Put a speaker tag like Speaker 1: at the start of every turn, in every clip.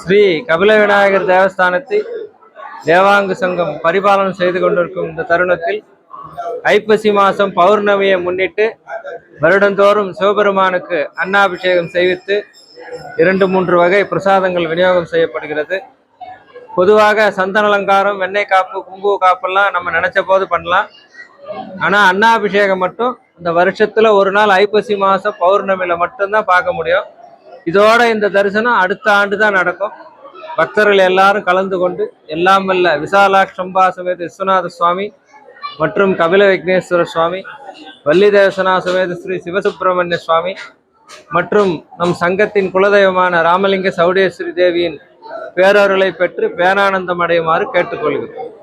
Speaker 1: ஸ்ரீ கபில விநாயகர் தேவஸ்தானத்தை தேவாங்கு சங்கம் பரிபாலனம் செய்து கொண்டிருக்கும் இந்த தருணத்தில் ஐப்பசி மாதம் பௌர்ணமியை முன்னிட்டு வருடந்தோறும் சிவபெருமானுக்கு அன்னாபிஷேகம் செய்வித்து 2-3 வகை பிரசாதங்கள் விநியோகம் செய்யப்படுகிறது. பொதுவாக சந்தன அலங்காரம், வெண்ணெய் காப்பு, குங்கும காப்பெல்லாம் நம்ம நினைச்ச போது பண்ணலாம். ஆனால் அன்னாபிஷேகம் மட்டும் இந்த வருஷத்துல ஒரு நாள் ஐப்பசி மாதம் பௌர்ணமியில மட்டும்தான் பார்க்க முடியும். இதோட இந்த தரிசனம் அடுத்த ஆண்டு தான் நடக்கும். பக்தர்கள் எல்லாரும் கலந்து கொண்டு எல்லாம் வல்ல விசாலாட்சம்பா சமேத விஸ்வநாத சுவாமி மற்றும் கபில விக்னேஸ்வர சுவாமி, வள்ளி தேவசனா சமேத ஸ்ரீ சிவசுப்பிரமணிய சுவாமி மற்றும் நம் சங்கத்தின் குலதெய்வமான ராமலிங்க சௌடேஸ்வரி தேவியின் பேரருளை பெற்று பேரானந்தம் அடையுமாறு கேட்டுக்கொள்கிறோம்.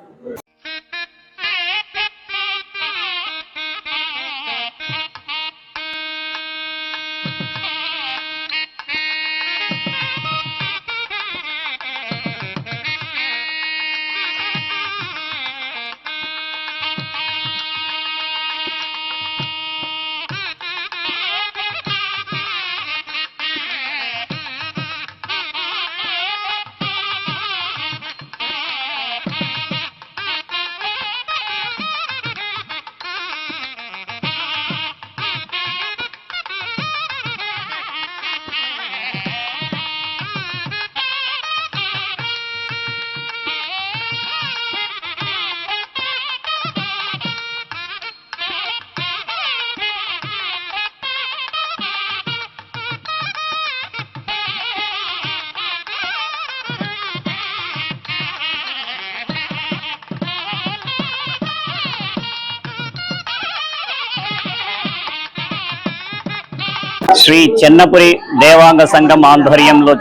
Speaker 2: శ్రీ చెన్నపురి దేవాంగ సంఘం ఆధ్వర్యంలో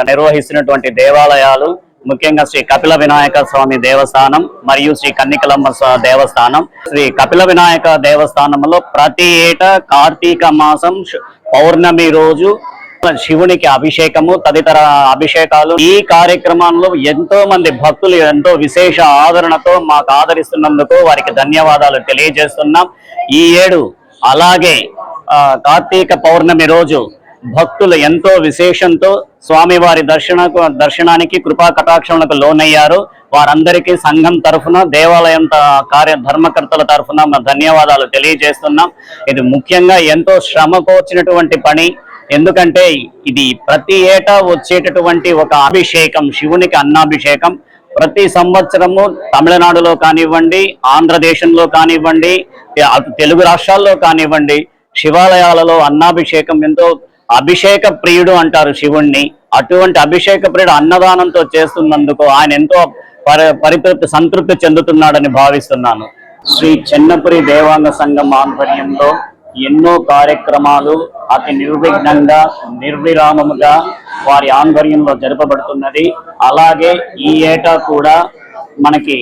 Speaker 2: నిర్వహిస్తున్నటువంటి దేవాలయాలు ముఖ్యంగా శ్రీ కపిల వినాయక స్వామి దేవస్థానం మరియు శ్రీ కన్నికలమ్మ దేవస్థానం. శ్రీ కపిల వినాయక దేవస్థానంలో ప్రతి ఏటా కార్తీక మాసం పౌర్ణమి రోజు శివునికి అభిషేకము తదితర అభిషేకాలు. ఈ కార్యక్రమంలో ఎంతో మంది భక్తులు ఎంతో విశేష ఆదరణతో మాకు ఆదరిస్తున్నందుకు వారికి ధన్యవాదాలు తెలియజేస్తున్నాం. ఈ ఏడు అలాగే కార్తీక పౌర్ణమి రోజు భక్తులు ఎంతో విశేషంతో స్వామివారి దర్శనానికి కృపా కటాక్షములకు లోనయ్యారు. వారందరికీ సంఘం తరఫున, దేవాలయం ధర్మకర్తల తరఫున ధన్యవాదాలు తెలియజేస్తున్నాం. ఇది ముఖ్యంగా ఎంతో శ్రమ కోర్చినటువంటి పని. ఎందుకంటే ఇది ప్రతి ఏటా వచ్చేటటువంటి ఒక అభిషేకం, శివునికి అన్నాభిషేకం. ప్రతి సంవత్సరము తమిళనాడులో కానివ్వండి, ఆంధ్రదేశంలో కానివ్వండి, తెలుగు రాష్ట్రాల్లో కానివ్వండి, శివాలయాలలో అన్నాభిషేకం ఎంతో అభిషేక ప్రియుడు అంటారు శివుణ్ణి. అటువంటి అభిషేక ప్రియుడు అన్నదానంతో చేస్తున్నందుకు ఆయన ఎంతో సంతృప్తి చెందుతున్నాడని భావిస్తున్నాను. శ్రీ చెన్నపురి దేవాంగ సంఘం ఆధ్వర్యంలో ఎన్నో కార్యక్రమాలు అతి నిర్విఘ్నంగా, నిర్విరామముగా వారి ఆధ్వర్యంలో జరపబడుతున్నది. అలాగే ఈ ఏటా కూడా మనకి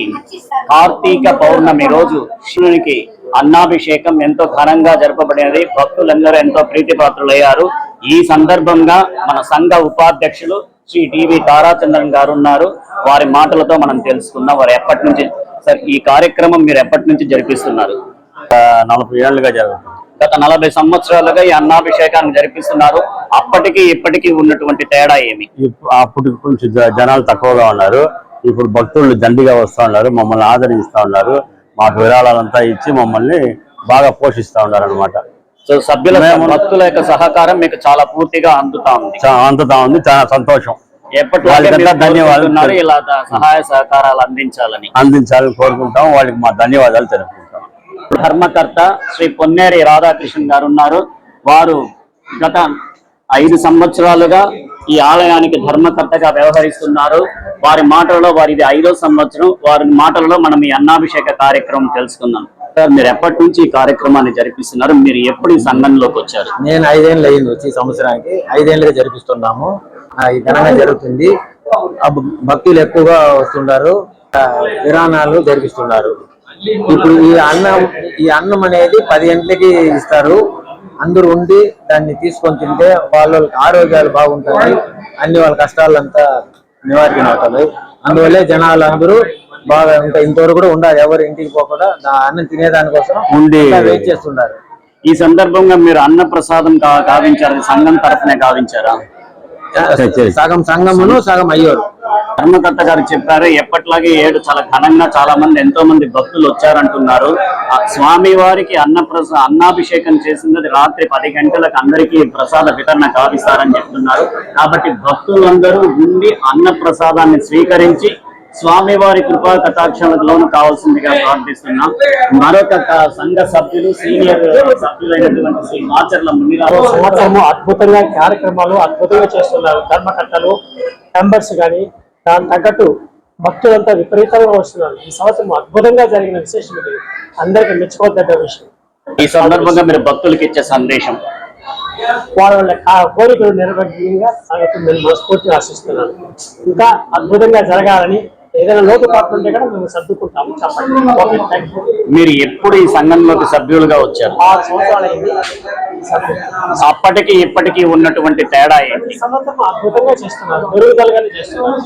Speaker 2: కార్తీక పౌర్ణమి రోజు శివునికి అన్నాభిషేకం ఎంతో ఘనంగా జరపబడినది. భక్తులందరూ ఎంతో ప్రీతిపాత్రులయ్యారు. ఈ సందర్భంగా మన సంఘ ఉపాధ్యక్షులు శ్రీ టివి తారాచంద్రన్ గారు ఉన్నారు. వారి మాటలతో మనం తెలుసుకుందాం. వారు ఎప్పటి నుంచి సార్ ఈ కార్యక్రమం మీరు ఎప్పటి నుంచి జరిపిస్తున్నారు?
Speaker 3: 40 ఏళ్లుగా జరుగుతుంది.
Speaker 2: గత 40 సంవత్సరాలుగా ఈ అన్నాభిషేకాన్ని జరిపిస్తున్నారు. అప్పటికి ఇప్పటికీ ఉన్నటువంటి తేడా ఏమి?
Speaker 3: అప్పటికి కొంచెం జనాలు తక్కువగా ఉన్నారు. ఇప్పుడు భక్తులు దండిగా వస్తూ ఉన్నారు, మమ్మల్ని ఆదరిస్తూ ఉన్నారు. మాకు విరాళాలంతా ఇచ్చి మమ్మల్ని బాగా పోషిస్తూ ఉన్నారు అనమాట.
Speaker 2: సో సభ్యుల, భక్తుల యొక్క సహకారం మీకు చాలా పూర్తిగా అందుతా ఉంది.
Speaker 3: చాలా సంతోషం.
Speaker 2: ఎప్పటికీ ధన్యవాదాలు. ఇలా సహాయ సహకారాలు అందించాలని
Speaker 3: కోరుకుంటాం. వాళ్ళకి మా ధన్యవాదాలు తెలుపుకుంటాం.
Speaker 2: ధర్మకర్త శ్రీ పొన్నేరి రాధాకృష్ణ గారు ఉన్నారు. వారు గత 5 సంవత్సరాలుగా ఈ ఆలయానికి ధర్మకర్తగా వ్యవహరిస్తున్నారు. వారి మాటలలో, వారిది 5వ సంవత్సరం, వారి మాటలలో మనం ఈ అన్నాభిషేక కార్యక్రమం తెలుసుకుందాం. సార్, మీరు ఎప్పటి నుంచి ఈ కార్యక్రమాన్ని జరిపిస్తున్నారు? మీరు ఎప్పుడు ఈ సంఘంలోకి వచ్చారు?
Speaker 4: నేను 5 ఏళ్ళు అయింది వచ్చి, సంవత్సరానికి 5 ఏళ్ళుగా జరిపిస్తున్నాము. ఈ ఘనంగా జరుగుతుంది. భక్తులు ఎక్కువగా వస్తున్నారు, విరాణాలు జరిపిస్తున్నారు. ఇప్పుడు ఈ అన్నం అనేది 10 గంటలకి ఇస్తారు. అందరూ ఉండి దాన్ని తీసుకొని తింటే వాళ్ళకి ఆరోగ్యాలు బాగుంటాయి, అన్ని వాళ్ళ కష్టాలంతా నివారణ అవుతాయి. అందువల్లే జనాలు అందరూ బాగా ఇంకా ఇంతవరకు కూడా ఉండాలి, ఎవరు ఇంటికి పోకుండా అన్నం తినేదానికోసం వెయిట్ చేస్తున్నారు.
Speaker 2: ఈ సందర్భంగా మీరు అన్న ప్రసాదం గావించారు, సంఘం తరఫునే గావించారా?
Speaker 4: సగం సంఘమును సగం అయ్యోరు.
Speaker 2: ధర్మకర్త గారు చెప్పారు, ఎప్పట్లాగే ఏడు చాలా ఘనంగా చాలా మంది ఎంతో మంది భక్తులు వచ్చారంటున్నారు. ఆ స్వామి వారికి అన్నాభిషేకం చేసింది రాత్రి 10 గంటలకు అందరికీ ప్రసాద వితరణ కావిస్తారని చెప్తున్నారు. కాబట్టి భక్తులందరూ ఉండి అన్న ప్రసాదాన్ని స్వీకరించి స్వామివారి కృపా కటాక్షాలకు లోను కావాల్సిందిగా ప్రార్థిస్తున్నాం. మరొక సంఘ సభ్యులు సీనియర్ సభ్యులైనటువంటి శ్రీ మాచర్ల మునిరావు
Speaker 5: సంవత్సరము అద్భుతంగా కార్యక్రమాలు అద్భుతంగా చేస్తున్నారు ధర్మకర్తలు, మెంబర్స్ కానీ. దాని తగ్గట్టు భక్తులంతా విపరీతంగా వస్తున్నారు. ఈ సంవత్సరం అద్భుతంగా జరిగిన విశేషం ఇది, అందరికి మెచ్చుకోదగ్గ విషయం.
Speaker 2: ఈ సందర్భంగా మీరు భక్తులకు ఇచ్చే సందేశం,
Speaker 5: వాళ్ళ కోరికలు నెరవేర్గా సాగుతుందని మనస్ఫూర్తిగా ఆశిస్తున్నాను. ఇంకా అద్భుతంగా జరగాలని, ఏదైనా లోటుపాట్లు ఉంటే కూడా మేము సర్దుకుంటాము. చెప్పండి. Okay, thank you.
Speaker 2: మీరు ఎప్పుడు ఈ సంఘంలోకి సభ్యులుగా వచ్చారు?
Speaker 5: 6 సంవత్సరాలు అయింది.
Speaker 2: అప్పటికి ఇప్పటికీ ఉన్నటువంటి తేడా ఏంటి?
Speaker 5: ఈ సంవత్సరం అద్భుతంగా చేస్తున్నారు, మెరుగుదలగానే చేస్తున్నారు.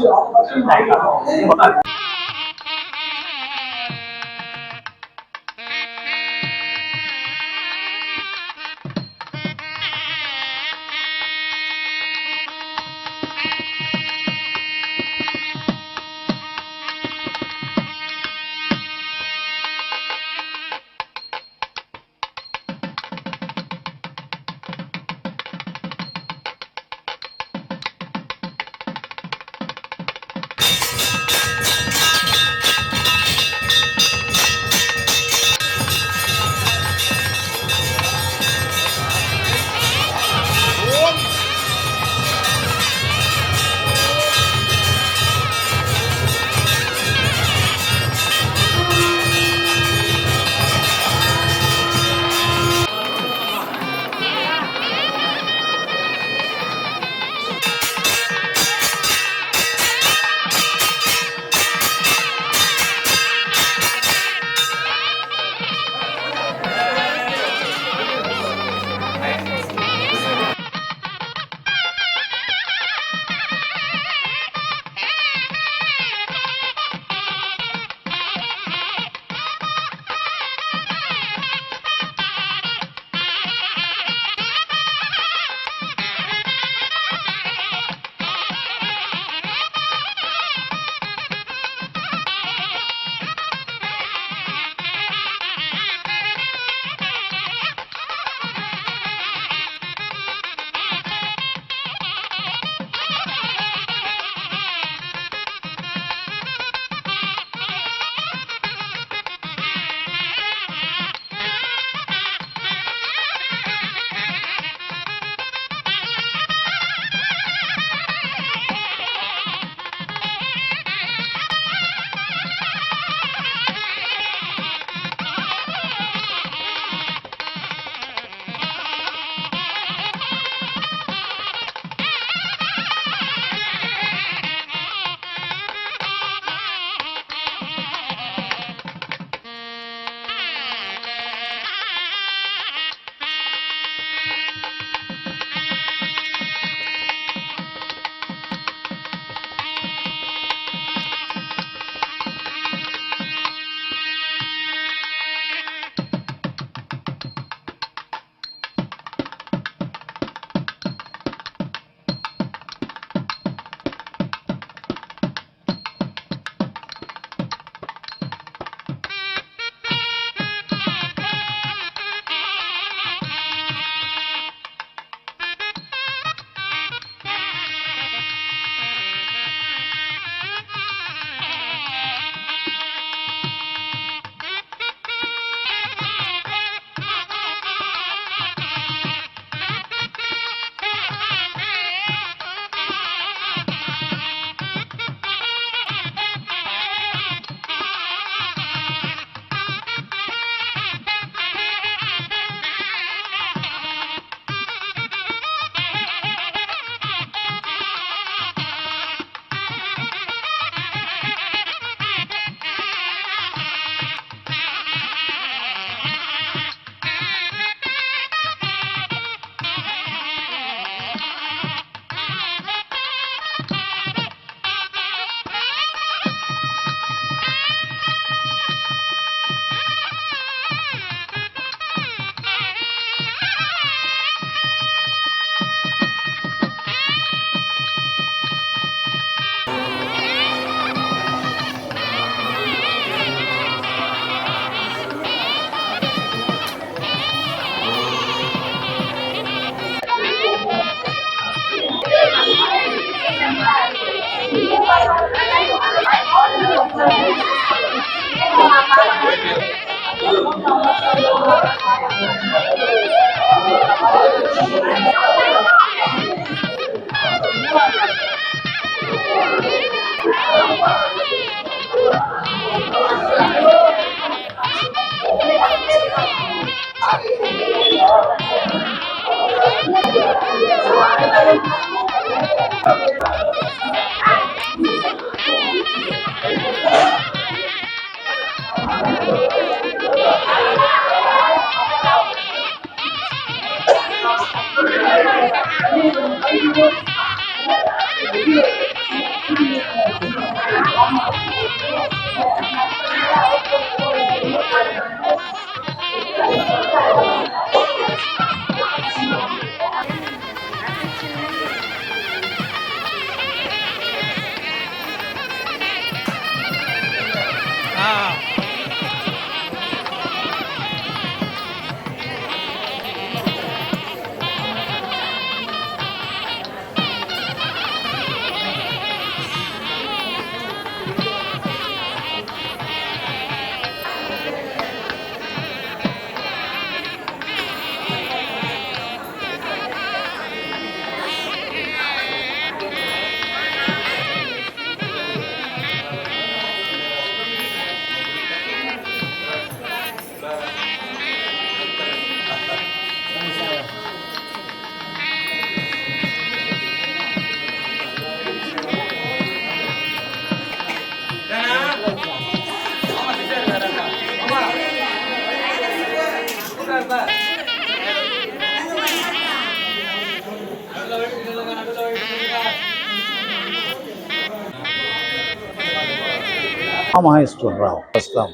Speaker 6: మహేశ్వరరావు వస్తాం.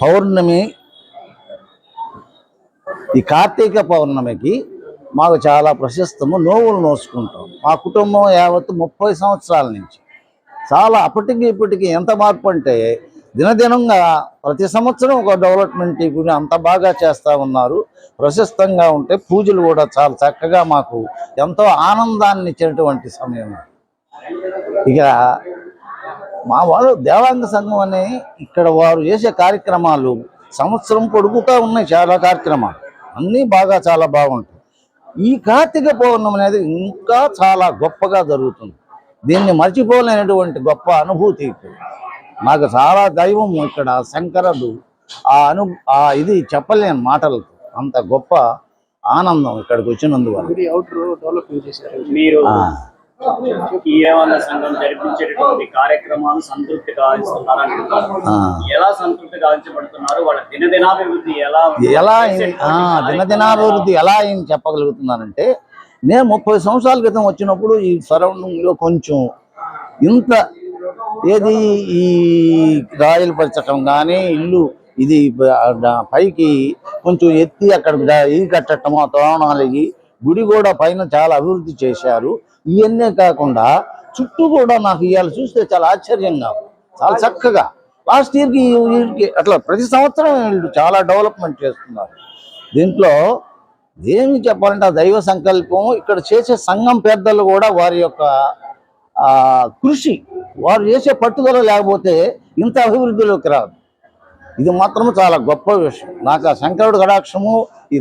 Speaker 6: పౌర్ణమి, ఈ కార్తీక పౌర్ణమికి మాకు చాలా ప్రశస్తము. నోవులు నోచుకుంటాం. మా కుటుంబం యావత్తు 30 సంవత్సరాల నుంచి చాలా అప్పటికి ఇప్పటికి ఎంత మార్పు అంటే దినదినంగా ప్రతి సంవత్సరం ఒక డెవలప్మెంట్ గురి అంత బాగా చేస్తూ ఉన్నారు. ప్రశస్తంగా ఉంటే పూజలు కూడా చాలా చక్కగా మాకు ఎంతో ఆనందాన్ని ఇచ్చేటువంటి సమయం. ఇక మా వాళ్ళు దేవాంగ సంఘం అనే ఇక్కడ వారు చేసే కార్యక్రమాలు సంవత్సరం పొడుగుతూ ఉన్నాయి. చాలా కార్యక్రమాలు అన్నీ బాగా చాలా బాగుంటాయి. ఈ కార్తీక పౌర్ణమి అనేది ఇంకా చాలా గొప్పగా జరుగుతుంది. దీన్ని మర్చిపోలేనటువంటి గొప్ప అనుభూతి. నాకు చాలా దైవం ఇక్కడ శంకరుడు. ఇది చెప్పలేని మాటలతో అంత గొప్ప ఆనందం ఇక్కడికి వచ్చినందువల్ల.
Speaker 2: మీరు ఈ దేవాంగ సంఘం జరిపించేటటువంటి కార్యక్రమాలు సంతృప్తి గావిస్తున్నారు. ఎలా సంతృప్తి గావించబడుతున్నారు? వాళ్ళ దినదినాభివృద్ధి
Speaker 6: దినదినాభివృద్ధి ఎలా ఏం చెప్పగలుగుతున్నానంటే, నేను 30 సంవత్సరాల క్రితం వచ్చినప్పుడు ఈ సరౌండింగ్లో కొంచెం ఇంత ఈ రాయలు పరచడం కానీ ఇల్లు ఇది పైకి కొంచెం ఎత్తి అక్కడ ఇది కట్టడం, తోరణాలు గుడి కూడా పైన చాలా అభివృద్ధి చేశారు. ఇవన్నీ కాకుండా చుట్టూ కూడా నాకు ఇవాళ చూస్తే చాలా ఆశ్చర్యంగా, చాలా చక్కగా లాస్ట్ ఇయర్కి అట్లా ప్రతి సంవత్సరం వీళ్ళు చాలా డెవలప్మెంట్ చేస్తున్నారు. దీంట్లో ఏమి చెప్పాలంటే ఆ దైవ సంకల్పం. ఇక్కడ చేసే సంఘం పెద్దలు కూడా వారి యొక్క కృషి, వారు చేసే పట్టుదల లేకపోతే ఇంత అభివృద్ధిలోకి రాదు. ఇది మాత్రం చాలా గొప్ప విషయం. నాకు ఆ శంకరుడు కటాక్షము, ఈ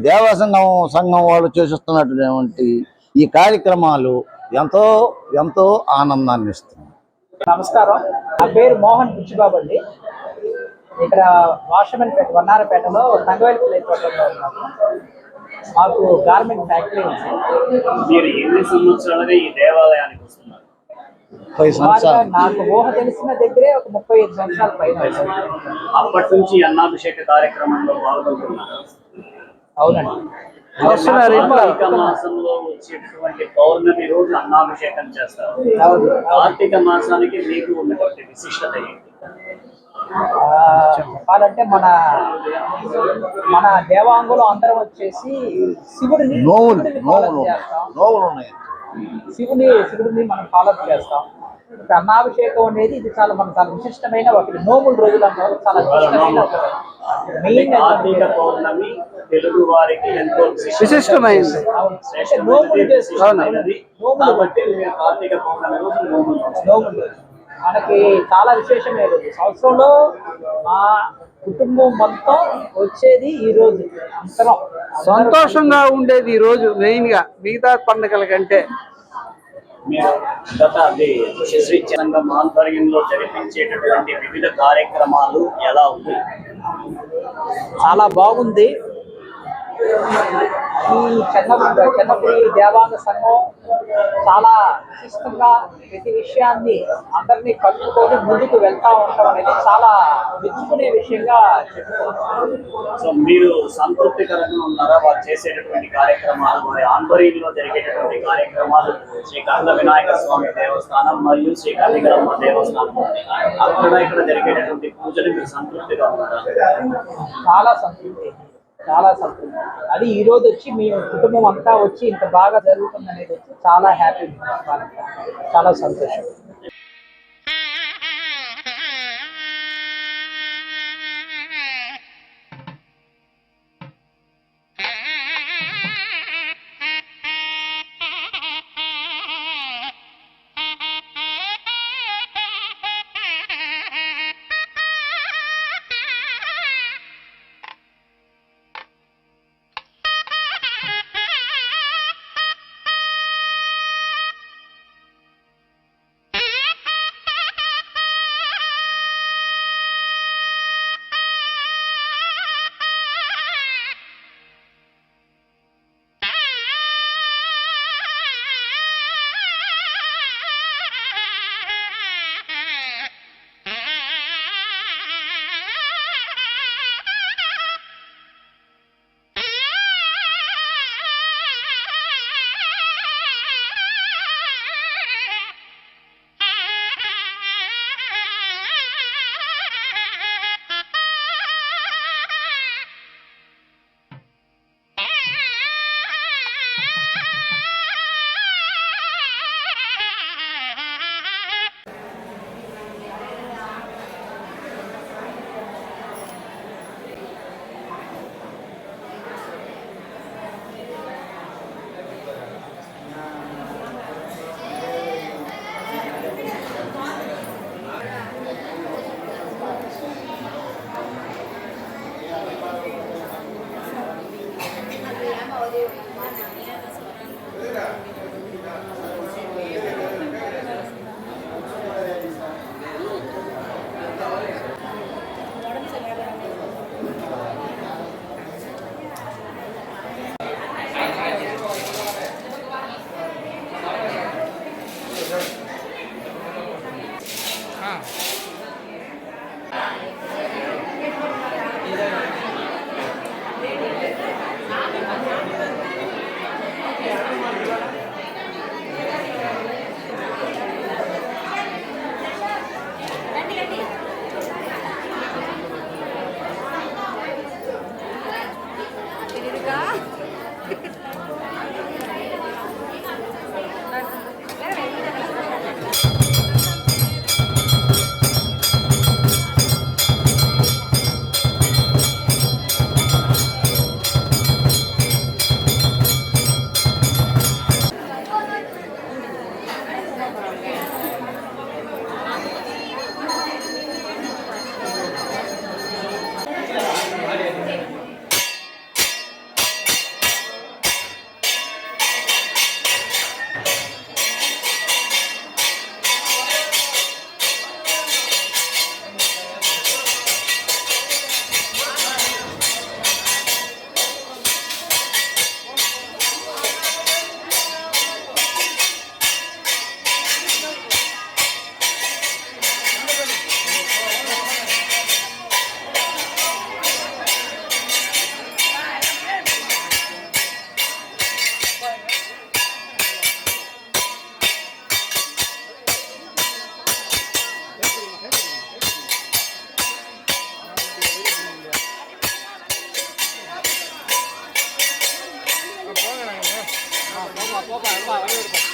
Speaker 6: సంఘం వాళ్ళు చేసేస్తున్నటువంటి ఈ కార్యక్రమాలు ఎంతో ఎంతో ఆనందాన్ని ఇస్తుంది.
Speaker 7: నమస్కారం, నా పేరు మోహన్ బుచ్చిబాబు అండి. ఇక్కడ వాషమన్పేట వన్నారపేటలో తంగవేలిపల్లి తోటలో ఉన్నాము. మాకు గార్మెంట్ ఫ్యాక్టరీ ఉంది.
Speaker 2: మీరు ఎన్ని సంవత్సరాలుగా ఈ దేవాలయానికి వస్తున్నారు?
Speaker 6: 10 సంవత్సరాలు.
Speaker 7: నాకు ఊహ తెలిసిన దగ్గరే ఒక 35 సంవత్సరాల పైన.
Speaker 2: అప్పటి నుంచి అన్నాభిషేక కార్యక్రమంలో పాల్గొంటున్నారు.
Speaker 7: అవునండి.
Speaker 2: కార్తీక మాసంలో వచ్చేటటువంటి పౌర్ణమి రోజు అన్నాభిషేకం చేస్తారు. కార్తీక మాసానికి మీకు ఉన్నటువంటి విశిష్టత ఏంటి?
Speaker 7: చెప్పాలంటే మన దేవాంగులు అందరం వచ్చేసి శివుడిని మనం ఫాలో చేస్తాం. అన్నాభిషేకం అనేది ఇది చాలా విశిష్టమైన ఒకటి. నోముల రోజులు అంటారు, చాలా విశిష్టమైన
Speaker 2: కార్తీక పౌర్ణమి తెలుగు వారికి ఎంతో
Speaker 6: విశిష్టమైనది.
Speaker 2: కాబట్టి కార్తీక పౌర్ణమి రోజు నోములు
Speaker 7: మనకి చాలా విశేషమైన రోజు. సంవత్సరంలో మా కుటుంబం మొత్తం వచ్చేది ఈ రోజు. అందరం
Speaker 8: సంతోషంగా ఉండేది ఈ రోజు మెయిన్ గా మిగతా పండుగల కంటే.
Speaker 2: మీరు గత శ్రీ సంఘం ఆధ్వర్యంలో జరిపించేటటువంటి వివిధ కార్యక్రమాలు ఎలా ఉంది?
Speaker 7: చాలా బాగుంది. ఈ చెన్నపురి దేవాంగ సంఘం చాలా విశిష్టంగా ప్రతి విషయాన్ని అందరినీ కలుపుకొని ముందుకు వెళ్తా ఉండటం అనేది చాలా మెచ్చుకునే విషయంగా చెప్పుకోవచ్చు.
Speaker 2: సో మీరు సంతృప్తికరంగా ఉన్నారా వారు చేసేటటువంటి కార్యక్రమాలు, వారి ఆధ్వర్యంలో జరిగేటటువంటి కార్యక్రమాలు? శ్రీ కపిల వినాయక స్వామి దేవస్థానం మరియు శ్రీ కన్నికలమ్మ దేవస్థానం అక్కడ ఇక్కడ జరిగేటటువంటి పూజలు మీరు సంతృప్తిగా ఉన్నారా?
Speaker 7: చాలా సంతృప్తి, చాలా సంతృప్తి. అది ఈ రోజు వచ్చి మీ కుటుంబం అంతా వచ్చి ఇంత బాగా జరుగుతుంది అనేది వచ్చి చాలా హ్యాపీ, చాలా సంతోషం.
Speaker 8: போப்பா